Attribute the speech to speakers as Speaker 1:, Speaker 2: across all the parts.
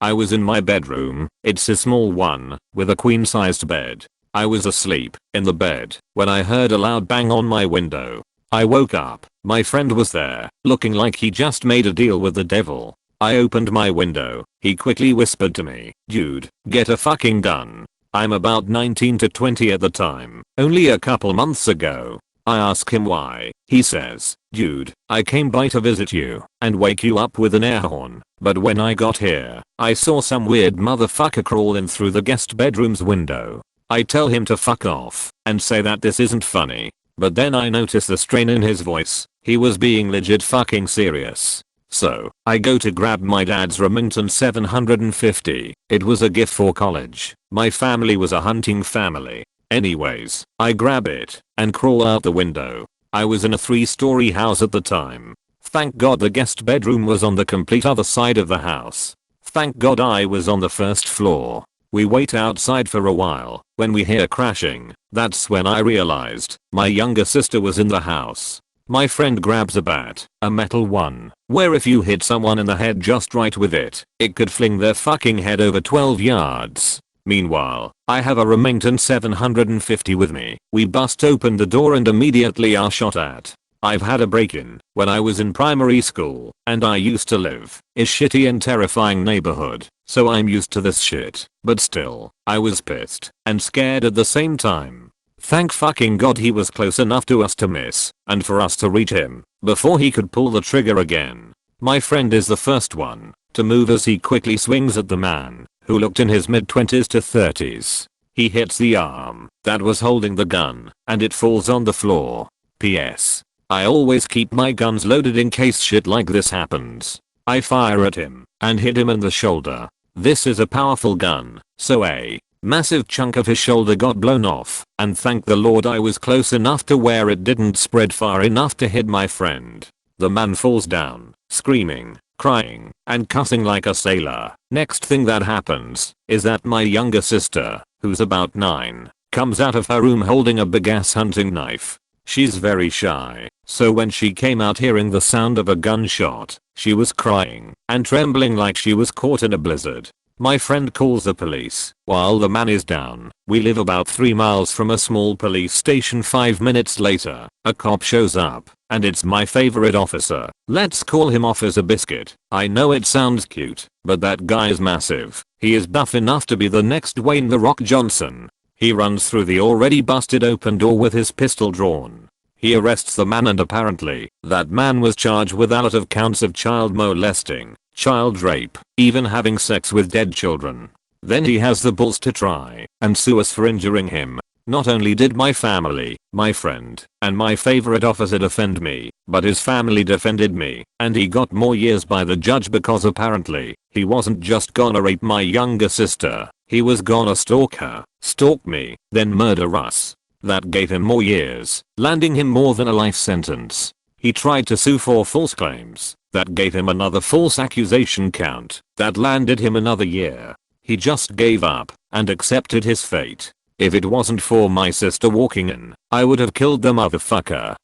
Speaker 1: I was in my bedroom. It's a small one with a queen-sized bed. I was asleep in the bed when I heard a loud bang on my window. I woke up. My friend was there, looking like he just made a deal with the devil. I opened my window. He quickly whispered to me, "Dude, get a fucking gun." I'm about 19 to 20 at the time, only a couple months ago. I ask him why. He says, "Dude, I came by to visit you and wake you up with an air horn, but when I got here, I saw some weird motherfucker crawl in through the guest bedroom's window." I tell him to fuck off and say that this isn't funny, but then I notice the strain in his voice. He was being legit fucking serious. So, I go to grab my dad's Remington 750. It was a gift for college. My family was a hunting family. Anyways, I grab it and crawl out the window. I was in a 3-story house at the time. Thank God the guest bedroom was on the complete other side of the house. Thank God I was on the first floor. We wait outside for a while. When we hear crashing, that's when I realized my younger sister was in the house. My friend grabs a bat, a metal one, where if you hit someone in the head just right with it, it could fling their fucking head over 12 yards. Meanwhile, I have a Remington 750 with me. We bust open the door and immediately are shot at. I've had a break-in when I was in primary school, and I used to live in a shitty and terrifying neighborhood, so I'm used to this shit. But still, I was pissed and scared at the same time. Thank fucking God he was close enough to us to miss, and for us to reach him before he could pull the trigger again. My friend is the first one to move as he quickly swings at the man, who looked in his mid-20s to 30s. He hits the arm that was holding the gun, and it falls on the floor. P.S. I always keep my guns loaded in case shit like this happens. I fire at him and hit him in the shoulder. This is a powerful gun, so a massive chunk of his shoulder got blown off, and thank the Lord I was close enough to where it didn't spread far enough to hit my friend. The man falls down, screaming, crying, and cussing like a sailor. Next thing that happens is that my younger sister, who's about 9, comes out of her room holding a big ass hunting knife. She's very shy, so when she came out hearing the sound of a gunshot, she was crying and trembling like she was caught in a blizzard. My friend calls the police while the man is down. We live about 3 miles from a small police station. 5 minutes later, a cop shows up, and it's my favorite officer. Let's call him Officer Biscuit. I know it sounds cute, but that guy is massive. He is buff enough to be the next Dwayne "The Rock" Johnson. He runs through the already busted open door with his pistol drawn. He arrests the man, and apparently, that man was charged with a lot of counts of child molesting, child rape, even having sex with dead children. Then he has the balls to try and sue us for injuring him. Not only did my family, my friend, and my favorite officer defend me, but his family defended me, and he got more years by the judge because apparently, he wasn't just gonna rape my younger sister, he was gonna stalk her, stalk me, then murder us. That gave him more years, landing him more than a life sentence. He tried to sue for false claims. That gave him another false accusation count. That landed him another year. He just gave up and accepted his fate. If it wasn't for my sister walking in, I would have killed the motherfucker.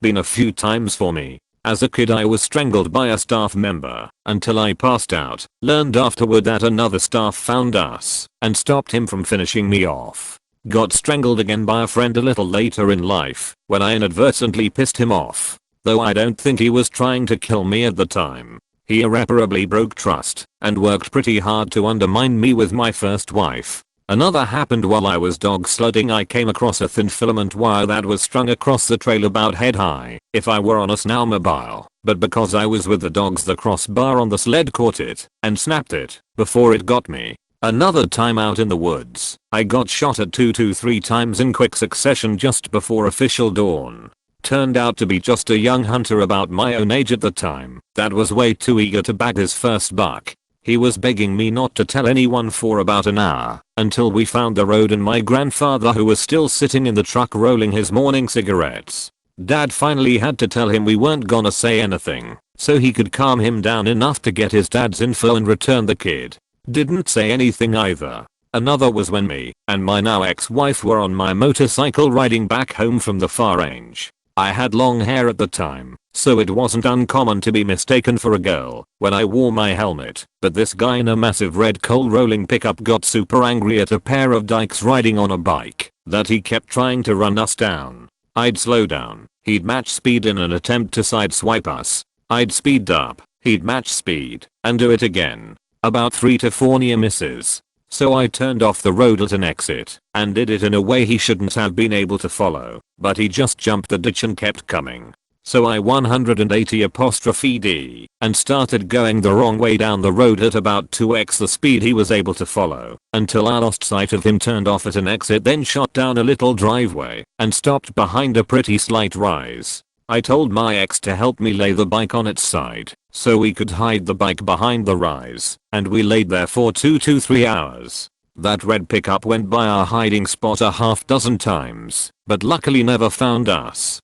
Speaker 1: Been a few times for me. As a kid I was strangled by a staff member until I passed out. Learned afterward that another staff found us and stopped him from finishing me off. Got strangled again by a friend a little later in life when I inadvertently pissed him off. Though I don't think he was trying to kill me at the time. He irreparably broke trust and worked pretty hard to undermine me with my first wife. Another happened while I was dog sledding. I came across a thin filament wire that was strung across the trail about head high. If I were on a snowmobile, but because I was with the dogs, the crossbar on the sled caught it and snapped it before it got me. Another time out in the woods, I got shot at 2 to 3 times in quick succession just before official dawn. Turned out to be just a young hunter about my own age at the time that was way too eager to bag his first buck. He was begging me not to tell anyone for about an hour until we found the road and my grandfather, who was still sitting in the truck rolling his morning cigarettes. Dad finally had to tell him we weren't gonna say anything so he could calm him down enough to get his dad's info and return the kid. Didn't say anything either. Another was when me and my now ex-wife were on my motorcycle riding back home from the far range. I had long hair at the time, so it wasn't uncommon to be mistaken for a girl when I wore my helmet, but this guy in a massive red coal rolling pickup got super angry at a pair of dykes riding on a bike that he kept trying to run us down. I'd slow down, he'd match speed in an attempt to sideswipe us. I'd speed up, he'd match speed, and do it again. About 3 to 4 near misses. So I turned off the road at an exit and did it in a way he shouldn't have been able to follow, but he just jumped the ditch and kept coming. So I 180'D and started going the wrong way down the road at about 2x the speed he was able to follow until I lost sight of him, turned off at an exit, then shot down a little driveway and stopped behind a pretty slight rise. I told my ex to help me lay the bike on its side so we could hide the bike behind the rise, and we laid there for 2 to 3 hours. That red pickup went by our hiding spot a half dozen times, but luckily never found us.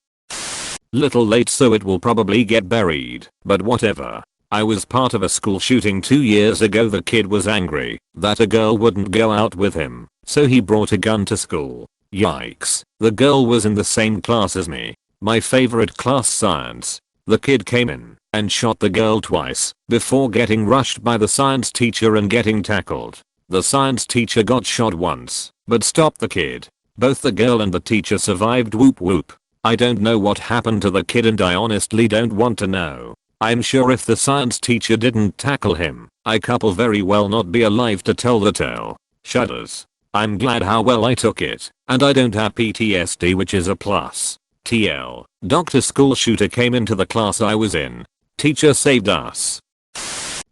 Speaker 1: Little late, so it will probably get buried, but whatever. I was part of a school shooting 2 years ago. The kid was angry that a girl wouldn't go out with him, so he brought a gun to school. Yikes. The girl was in the same class as me. My favorite class, science. The kid came in and shot the girl twice before getting rushed by the science teacher and getting tackled. The science teacher got shot once, but stopped the kid. Both the girl and the teacher survived. Whoop whoop. I don't know what happened to the kid, and I honestly don't want to know. I'm sure if the science teacher didn't tackle him, I couple very well not be alive to tell the tale. Shudders. I'm glad how well I took it, and I don't have PTSD, which is a plus. TL. Dr. School shooter came into the class I was in. Teacher saved us.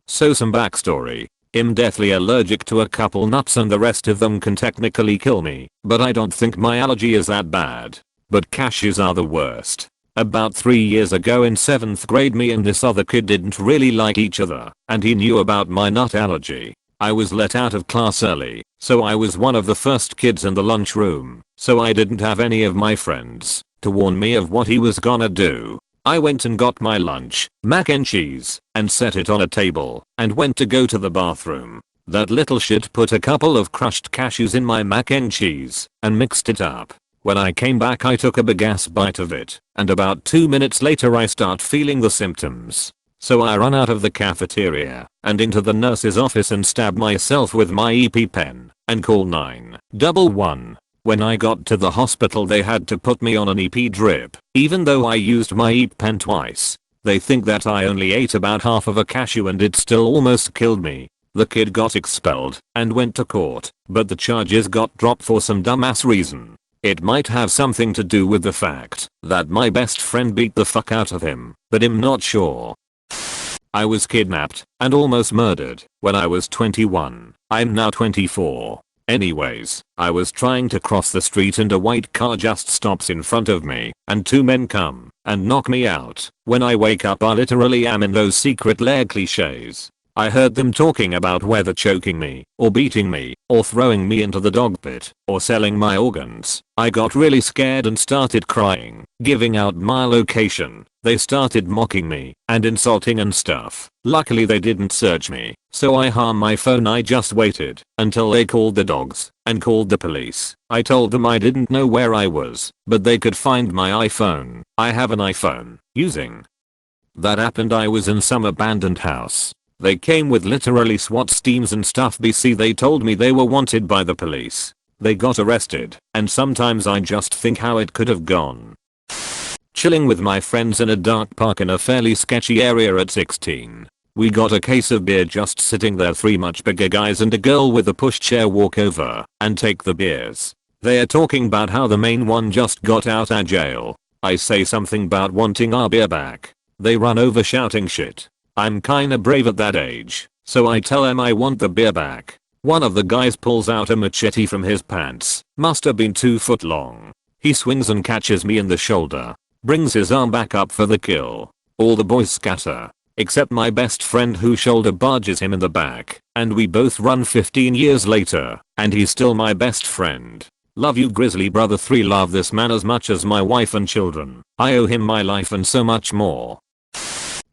Speaker 1: So some backstory. I'm deathly allergic to a couple nuts and the rest of them can technically kill me, but I don't think my allergy is that bad. But cashews are the worst. About 3 years ago in 7th grade, me and this other kid didn't really like each other, and he knew about my nut allergy. I was let out of class early, so I was one of the first kids in the lunchroom, so I didn't have any of my friends to warn me of what he was gonna do. I went and got my lunch, mac and cheese, and set it on a table, and went to go to the bathroom. That little shit put a couple of crushed cashews in my mac and cheese, and mixed it up. When I came back, I took a big ass bite of it, and about 2 minutes later I start feeling the symptoms. So I run out of the cafeteria and into the nurse's office and stab myself with my EpiPen and call 911. When I got to the hospital, they had to put me on an EP drip, even though I used my EpiPen twice. They think that I only ate about half of a cashew and it still almost killed me. The kid got expelled and went to court, but the charges got dropped for some dumbass reason. It might have something to do with the fact that my best friend beat the fuck out of him, but I'm not sure. I was kidnapped and almost murdered when I was 21. I'm now 24. Anyways, I was trying to cross the street and a white car just stops in front of me and 2 men come and knock me out. When I wake up, I literally am in those secret lair cliches. I heard them talking about whether choking me or beating me or throwing me into the dog pit or selling my organs. I got really scared and started crying, giving out my location. They started mocking me and insulting and stuff. Luckily they didn't search me, so I harmed my phone. I just waited until they called the dogs and called the police. I told them I didn't know where I was, but they could find my iPhone. I have an iPhone. Using that app, and I was in some abandoned house. They came with literally SWAT teams and stuff. BC, they told me they were wanted by the police. They got arrested, and sometimes I just think how it could have gone. Chilling with my friends in a dark park in a fairly sketchy area at 16. We got a case of beer, just sitting there. 3 much bigger guys and a girl with a pushchair walk over and take the beers. They are talking about how the main one just got out of jail. I say something about wanting our beer back. They run over shouting shit. I'm kinda brave at that age, so I tell him I want the beer back. One of the guys pulls out a machete from his pants, must have been 2 foot long. He swings and catches me in the shoulder, brings his arm back up for the kill. All the boys scatter, except my best friend, who shoulder barges him in the back, and we both run. 15 years later, and he's still my best friend. Love you, Grizzly Brother 3. Love this man as much as my wife and children. I owe him my life and so much more.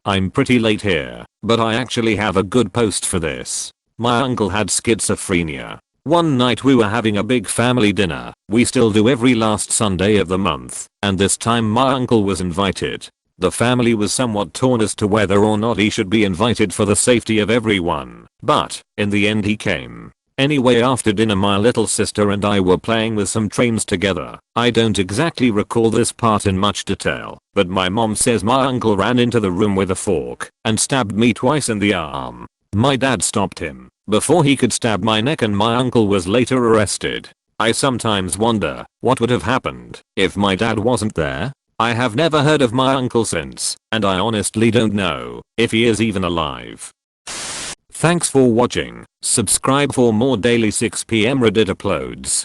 Speaker 1: I'm pretty late here, but I actually have a good post for this. My uncle had schizophrenia. One night we were having a big family dinner, we still do every last Sunday of the month, and this time my uncle was invited. The family was somewhat torn as to whether or not he should be invited for the safety of everyone, but in the end he came. Anyway, after dinner my little sister and I were playing with some trains together. I don't exactly recall this part in much detail, but my mom says my uncle ran into the room with a fork and stabbed me twice in the arm. My dad stopped him before he could stab my neck, and my uncle was later arrested. I sometimes wonder what would have happened if my dad wasn't there. I have never heard of my uncle since, and I honestly don't know if he is even alive. Thanks for watching. Subscribe for more daily 6 PM Reddit uploads.